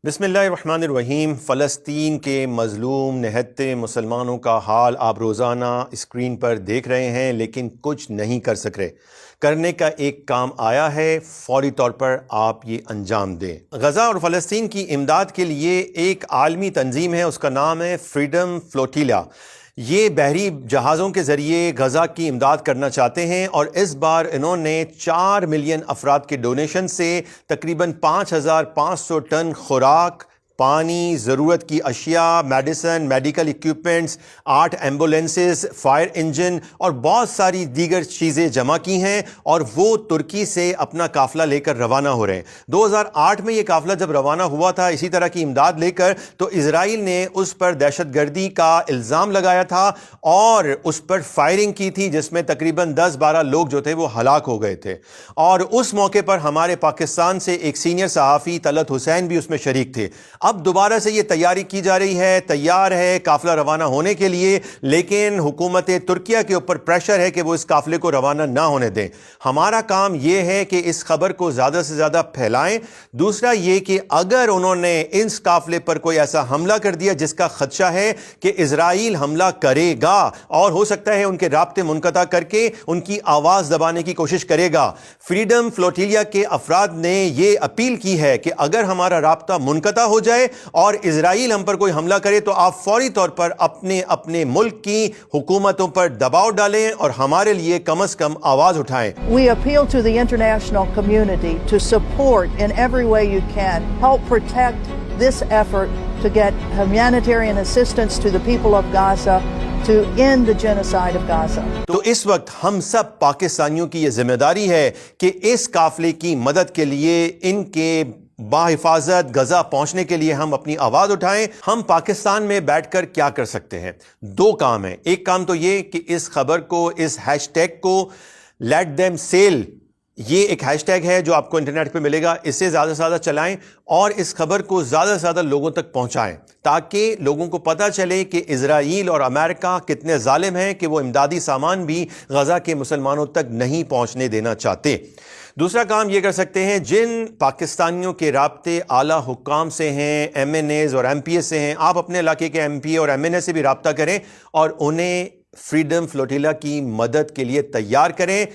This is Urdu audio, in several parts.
بسم اللہ الرحمن الرحیم۔ فلسطین کے مظلوم نہتے مسلمانوں کا حال آپ روزانہ اسکرین پر دیکھ رہے ہیں، لیکن کچھ نہیں کر سک رہے۔ کرنے کا ایک کام آیا ہے، فوری طور پر آپ یہ انجام دیں۔ غزہ اور فلسطین کی امداد کے لیے ایک عالمی تنظیم ہے، اس کا نام ہے فریڈم فلوٹیلا۔ یہ بحری جہازوں کے ذریعے غزہ کی امداد کرنا چاہتے ہیں، اور اس بار انہوں نے 4 ملین افراد کے ڈونیشن سے تقریباً 5500 ٹن خوراک، پانی، ضرورت کی اشیاء، medicine, medical equipments, 8 ambulances, fire engine اور بہت ساری دیگر چیزیں جمع کی ہیں، اور وہ ترکی سے اپنا قافلہ لے کر روانہ ہو رہے ہیں۔ 2008 میں یہ قافلہ جب روانہ ہوا تھا اسی طرح کی امداد لے کر، تو اسرائیل نے اس پر دہشت گردی کا الزام لگایا تھا اور اس پر فائرنگ کی تھی، جس میں تقریباً 10-12 لوگ جو تھے وہ ہلاک ہو گئے تھے۔ اور اس موقع پر ہمارے پاکستان سے ایک سینئر صحافی طلعت حسین بھی اس میں شریک تھے۔ اب دوبارہ سے یہ تیاری کی جا رہی ہے، تیار ہے قافلہ روانہ ہونے کے لیے، لیکن حکومت ترکیہ کے اوپر پریشر ہے کہ وہ اس قافلے کو روانہ نہ ہونے دیں۔ ہمارا کام یہ ہے کہ اس خبر کو زیادہ سے زیادہ پھیلائیں۔ دوسرا یہ کہ اگر انہوں نے اس قافلے پر کوئی ایسا حملہ کر دیا جس کا خدشہ ہے کہ اسرائیل حملہ کرے گا، اور ہو سکتا ہے ان کے رابطے منقطع کر کے ان کی آواز دبانے کی کوشش کرے گا، فریڈم فلوٹیلیا کے افراد نے یہ اپیل کی ہے کہ اگر ہمارا رابطہ منقطع ہو جائے اور اسرائیل ہم پر کوئی حملہ کرے تو آپ فوری طور پر اپنے ملک کی حکومتوں پر دباؤ ڈالیں اور ہمارے لیے کم از کم آواز اٹھائیں۔ We appeal to the international community to support in every way you can, help protect this effort to get humanitarian assistance to the people of Gaza, to end the genocide of Gaza. تو اس وقت ہم سب پاکستانیوں کی یہ ذمہ داری ہے کہ اس قافلے کی مدد کے لیے، ان کے بحفاظت غزہ پہنچنے کے لیے ہم اپنی آواز اٹھائیں۔ ہم پاکستان میں بیٹھ کر کیا کر سکتے ہیں؟ 2 کام ہیں۔ ایک کام تو یہ کہ اس خبر کو، اس ہیش ٹیگ کو لیٹ دیم سیل، یہ ایک ہیش ٹیگ ہے جو آپ کو انٹرنیٹ پہ ملے گا، اسے زیادہ سے زیادہ چلائیں اور اس خبر کو زیادہ سے زیادہ لوگوں تک پہنچائیں، تاکہ لوگوں کو پتہ چلے کہ اسرائیل اور امریکہ کتنے ظالم ہیں کہ وہ امدادی سامان بھی غزہ کے مسلمانوں تک نہیں پہنچنے دینا چاہتے۔ دوسرا کام یہ کر سکتے ہیں، جن پاکستانیوں کے رابطے اعلیٰ حکام سے ہیں، ایم این ایز اور ایم پی ایس سے ہیں، آپ اپنے علاقے کے ایم پی اے اور ایم این اے سے بھی رابطہ کریں اور انہیں فریڈم فلوٹیلا کی مدد کے لیے تیار کریں۔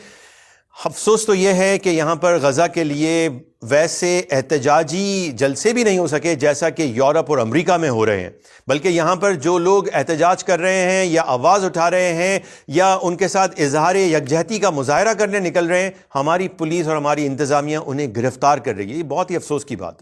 افسوس تو یہ ہے کہ یہاں پر غزہ کے لیے ویسے احتجاجی جلسے بھی نہیں ہو سکے جیسا کہ یورپ اور امریکہ میں ہو رہے ہیں، بلکہ یہاں پر جو لوگ احتجاج کر رہے ہیں یا آواز اٹھا رہے ہیں یا ان کے ساتھ اظہار یکجہتی کا مظاہرہ کرنے نکل رہے ہیں، ہماری پولیس اور ہماری انتظامیہ انہیں گرفتار کر رہی ہے۔ یہ بہت ہی افسوس کی بات ہے۔